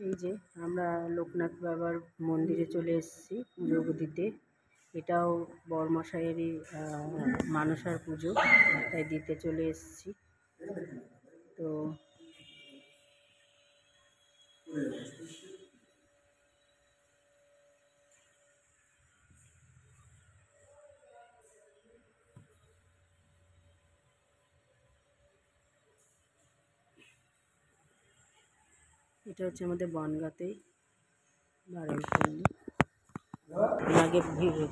এই যে আমরা লোকনাথ বাবার মন্দিরে চলে এসেছি পুজো দিতে। এটাও বড়মশাইয়েরই মানসার পুজো, তাই দিতে চলে এসেছি। তো এটা হচ্ছে আমাদের বনগাঁতেই বারুইপল্লী আগে ভিড়।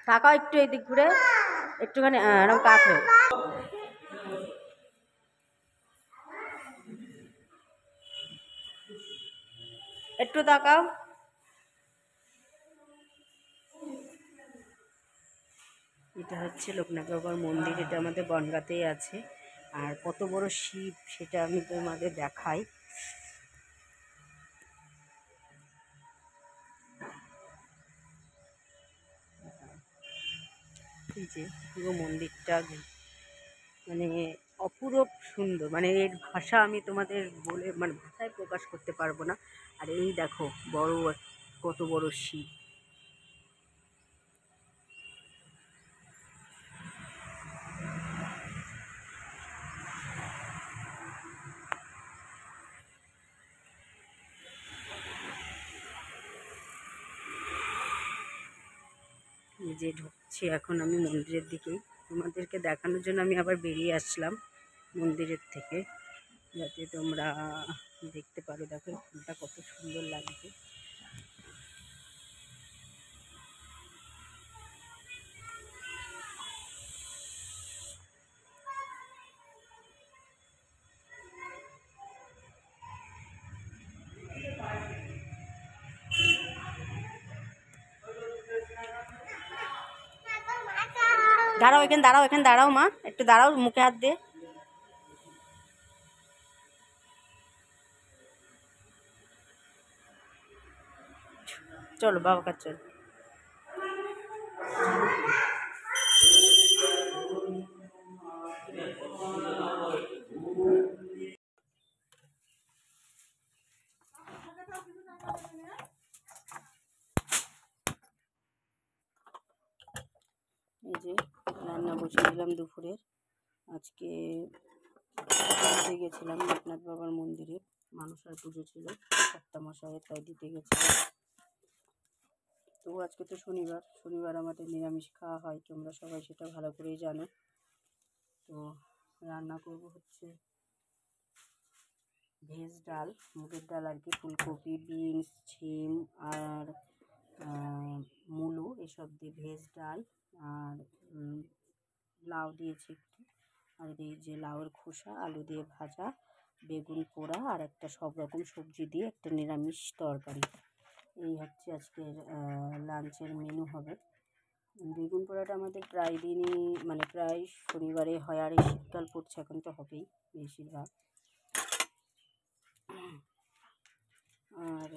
তাকাও একটু এদিক ঘুরে, একটুখানি এরকম কাত হয়ে একটু তাকাও। এটা হচ্ছে লোকনাথ বাবার মন্দির, এটা আমাদের বনগাঁতেই আছে। আর কত বড় শিব সেটা আমি তোমাদের দেখাই। এই যে পুরো মন্দিরটা মানে অপূরূপ সুন্দর, মানে এর ভাষা আমি তোমাদের বলে মানে ভাষায় প্রকাশ করতে পারবো না। আর এই দেখো বড় কত বড় শিব। এই যে ঢুকছি এখন আমি মন্দিরের দিকেই, তোমাদেরকে দেখানোর জন্য আমি আবার বেরিয়ে আসলাম মন্দিরের থেকে, যাতে তোমরা দেখতে পারো। দেখো ফুলটা কত সুন্দর লাগছে। দাঁড়াও এখানে, দাঁড়াও এখানে, দাঁড়াও মা, একটু দাঁড়াও, মুখে হাত দিয়ে। চলো বাবা কাছে চলো। এই যে রান্না বসিয়ে দিলাম দুপুরের। আজকে দিতে গেছিলাম লোকনাথ বাবার মন্দিরে, মানসার পুজো ছিল কর্তামশাইয়ের, তাই দিতে গেছিলাম। তো আজকে তো শনিবার আমাদের নিরামিষ খাওয়া হয়, তোমরা সবাই সেটা ভালো করেই জানো। তো রান্না করব হচ্ছে ভেজ ডাল, মুগের ডাল আর কি, ফুলকপি, বিনস, শিম আর মূলো এসব দিয়ে ভেজ ডাল। আর লাউ দিয়েছি একটু, আর এই যে লাউয়ের খোসা, আলু দিয়ে ভাজা, বেগুন পোড়া, আর একটা সব রকম সবজি দিয়ে একটা নিরামিষ তরকারি। এই হচ্ছে আজকের লাঞ্চের মেনু হবে। বেগুন পোড়াটা আমাদের প্রায় দিনই, মানে প্রায় শনিবারে হয়, আর এই শীতকাল পড়ছে এখন তো হবেই বেশিরভাগ। আর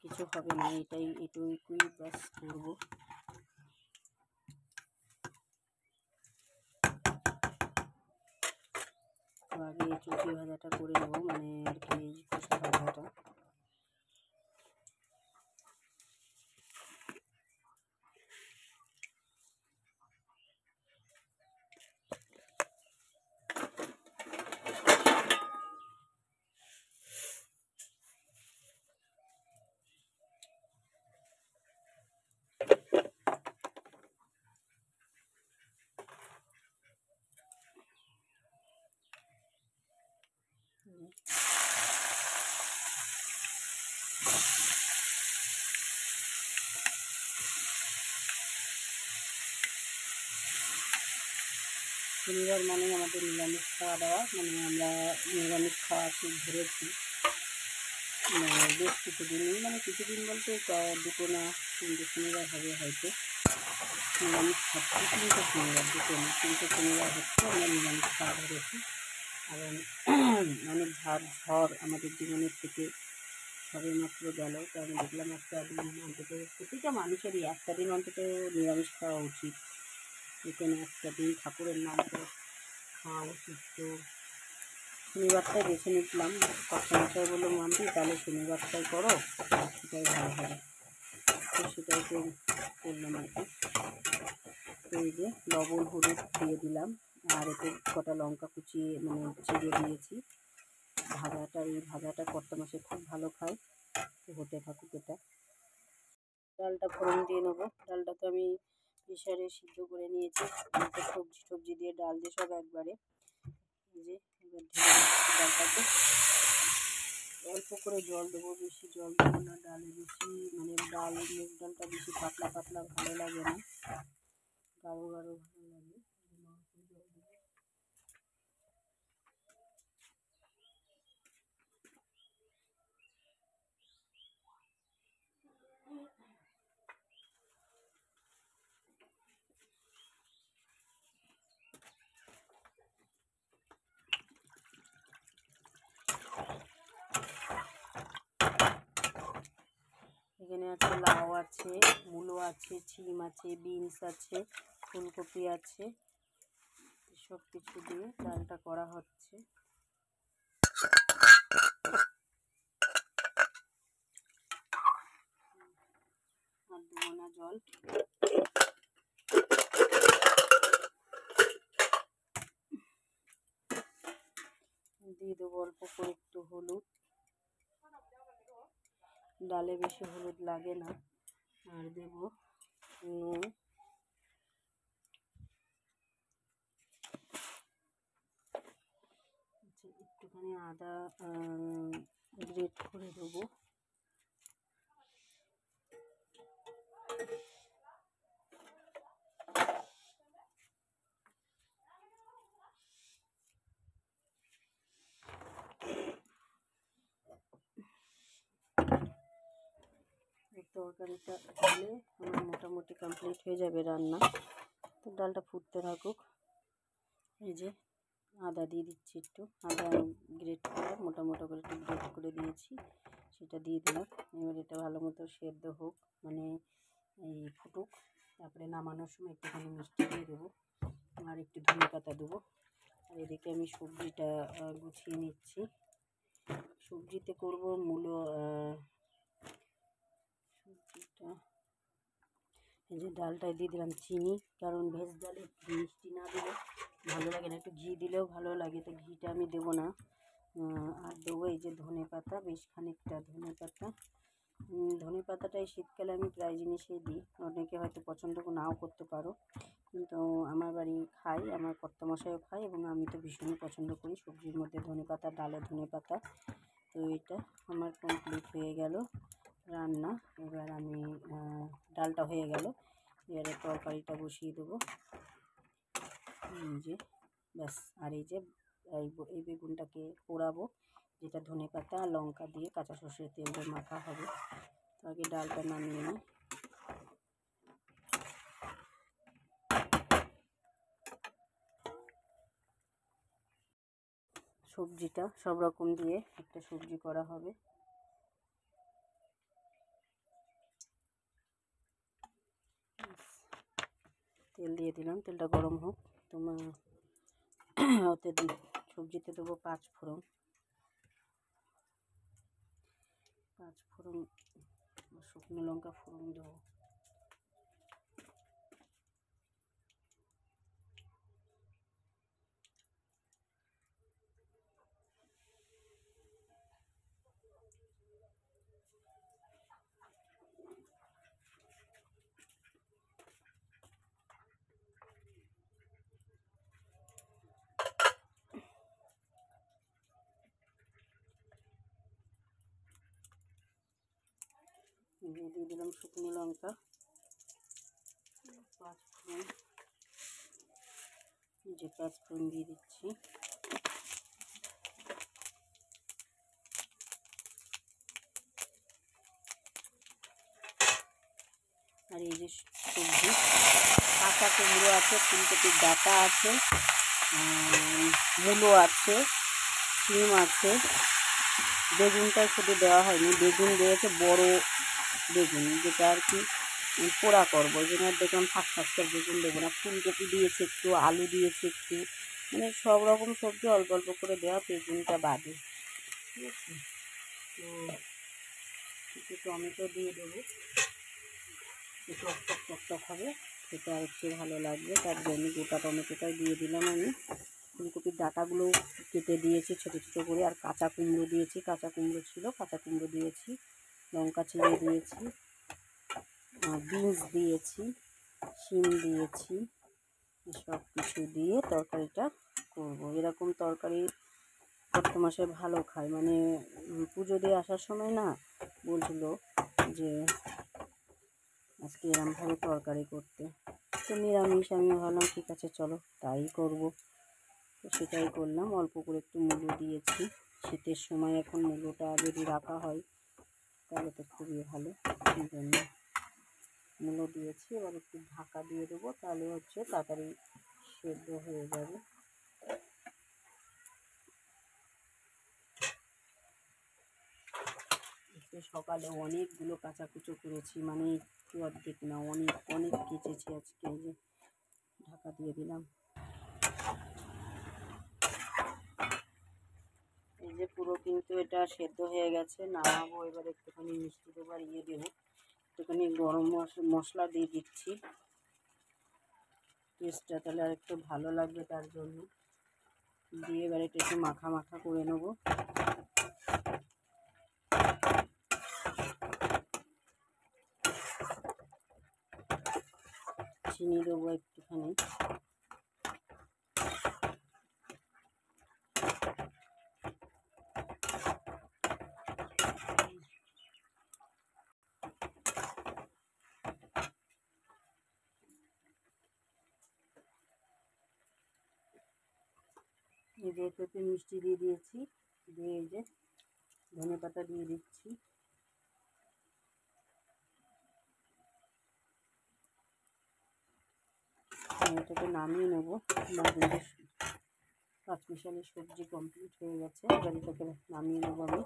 কিছু হবে না, এটুকুই ব্যাস করবো। তো আগে চুচি ভাজাটা করে নেবো, মানে আর কি খোসা ভাজাটা। শনিবার মানে আমাদের নিরামিষ খাওয়া দাওয়া, মানে আমরা নিরামিষ খাওয়া ঠিক ধরেছি বেশ কিছুদিনই, মানে কিছুদিন বলতে 2 না 3টে শনিবার হবে হয়তো নিরামিষ খাচ্ছি। 3টে শনিবার, 2 না 3টে শনিবার হচ্ছে আমরা নিরামিষ খাওয়া ধরেছি। কারণ অনেক ঝড় আমাদের জীবনের থেকে সবে মাত্র গেল, তো আমি দেখলাম একটা দিন অন্তত প্রতিটা মানুষেরই একটা দিন অন্তত নিরামিষ খাওয়া উচিত। এখানে একটা দিন ঠাকুরের নাম করে খাওয়া উচিত। তো শনিবারটাই বেছে নিলাম, কর্তামশাই বললো মাম্পি তাহলে শনিবারটাই করো, সেটাই ভালো হবে। তো সেটাই করলাম আর কি। তো এই যে লবণ হলুদ দিয়ে দিলাম, আর এতে কটা লঙ্কা কুচিয়ে চিড়ে দিয়েছি। এই ভাজাটা কর্তামশাই খুব ভালো খায়। তো হতে থাকুক এটা। ডালটা ফোড়ন দিয়ে নেবো। ডালটা তো আমি প্রেসারে সিদ্ধ করে নিয়েছি, সবজি দিয়ে ডাল দিয়ে সব একবারে। এই যে এবার ঢেলে দিচ্ছি ডালটাকে। অল্প করে জল দেবো, বেশি জল দেবো না। ডালে বেশি মুগ ডালটা বেশি পাতলা পাতলা ভালো লাগে না, গাঢ় গাঢ় ভালো লাগে। জল দেবো। এখানে আছে লাউ আছে, মূলো আছে, শিম আছে, বিনস আছে, ফুলকপি আছে, সব কিছু দিয়ে ডালটা করা হচ্ছে। আর দেবো না জল। দিয়ে দেবো অল্প করে একটু হলুদ। ডালে বেশি হলুদ লাগে না। আর দেব নুন। একটুখানি আদা গ্রেট করে দেবো। তরকারিটা হলে আমার মোটামুটি কমপ্লিট হয়ে যাবে রান্না। তো ডালটা ফুটতে থাকুক। এই যে আদা দিয়ে দিচ্ছি, একটু আদা গ্রেট করে মোটা করে একটু গ্রেট করে দিয়েছি, সেটা দিয়ে দিলাম। এবার এটা ভালো মতো সেদ্ধ হোক, এই ফুটুক। তারপরে নামানোর সময় একটুখানি মিষ্টি দিয়ে দেবো, আর একটু ধনে পাতা দেবো। আর এদিকে আমি সবজিটা গুছিয়ে নিচ্ছি। সবজিতে করব মূলো। সবজিটা এই যে ডালটায় দিয়ে দিলাম চিনি, কারণ ভেজ ডালে মিষ্টি না দিলে ভালো লাগে না, একটু ঘি দিলেও ভালো লাগে, তো ঘিটা আমি দেবো না। আর দেবো এই যে ধনে পাতা, বেশ খানিকটা ধনে পাতা। ধনে পাতাটা এই শীতকালে আমি প্রায় জিনিসেই দিই, অনেকে হয়তো পছন্দ নাও করতে পারো, কিন্তু আমার বাড়ি খাই, আমার কর্তামশাইও খায়, এবং আমি তো ভীষণই পছন্দ করি সবজির মধ্যে ধনে পাতা, ডালে ধনে পাতা। তো এটা আমার কমপ্লিট হয়ে গেল রান্না। এবার আমি ডালটা হয়ে গেল, এবারে তরকারিটা বসিয়ে দেবো। এই যে ব্যাস। আর এই যে এই বেগুনটাকে পোড়াবো, যেটা ধনে পাতা আর লঙ্কা দিয়ে কাঁচা সর্ষের তেল দিয়ে মাখা হবে। তো আগে ডালটা নামিয়ে নিই। সবজিটা সব রকম দিয়ে একটা সবজি করা হবে। তেল দিয়ে দিলাম, তেলটা গরম হোক। তোমার ওতে সবজিতে দেবো 5 ফোড়ন, শুকনো লঙ্কা ফোড়ন দেবো। দিয়ে দিলাম শুকনো লঙ্কা, 5 ফোড়ন। যে 5 ফোড়ন দিয়ে দিচ্ছি। আর এই যে সবজি, কাঁচা কুমড়ো আছে, ফুলকপির ডাঁটা আছে, মূলো আছে, শিম আছে। বেগুনটা শুধু দেওয়া হয়নি, বেগুন দিয়েছে বড় বেগুন, যেটা আর কি পোড়া করবো, ওই জন্য দেখলাম থাক বেগুন দেবো না। ফুলকপি দিয়েছি একটু, আলু দিয়েছি একটু, মানে সব রকম সবজি অল্প অল্প করে দেওয়া, বেগুনটা বাদে। ঠিক আছে, তো একটু টমেটো দিয়ে দেবো, একটু টক হবে, সেটা হচ্ছে ভালো লাগবে, তার জন্য গোটা টমেটোটাই দিয়ে দিলাম আমি। ফুলকপির ডাঁটাগুলো কেটে দিয়েছি ছোটো ছোটো করে, আর কাঁচা কুমড়ো দিয়েছি, কাঁচা কুমড়ো ছিল, কাঁচা কুমড়ো দিয়েছি, লঙ্কা চিড়ে দিয়েছি, বিনস দিয়েছি, শিম দিয়েছি, সব কিছু দিয়ে তরকারিটা করব। এরকম তরকারি কত মাসে ভালো খায়, মানে পুজো দিয়ে আসার সময় না বলছিল যে আজকে এরমভাবে তরকারি করতে, তো নিরামিষ, আমি ভাবলাম ঠিক আছে চলো তাই করব। তো সেটাই করলাম, অল্প করে একটু মূলো দিয়েছি, শীতের সময় এখন মূলোটা যদি রাখা হয় তাহলে তো খুবই ভালো, সেই জন্য মূলো দিয়েছি। এবার একটু ঢাকা দিয়ে দেবো, তাহলে হচ্ছে তাড়াতাড়ি সেদ্ধ হয়ে যাবে। সকালে অনেকগুলো কাচাকুচো করেছি, মানে একটু অর্ধেক না, অনেক অনেক কেচেছি আজকে। এই যে ঢাকা দিয়ে দিলাম, এই যে পুরো কিন্তু এটা সেদ্ধ হয়ে গেছে, নামাবো। এবার একটুখানি মিষ্টি দেবো আর দেবো, একটুখানি গরম মশলা দিয়ে দিচ্ছি, টেস্টটা তাহলে আর একটু ভালো লাগবে, তার জন্য দিয়ে এবার এটা একটু মাখা মাখা করে নেবো। চিনি দেবো একটুখানি, এই যে একটু মিষ্টি দিয়ে দিয়েছি, দিয়ে এই যে ধনে পাতা দিয়ে দিচ্ছি। এটাকে নামিয়ে নেবো, পাঁচমিশালি সবজি কমপ্লিট হয়ে গেছে, এবার এটাকে নামিয়ে নেবো আমি।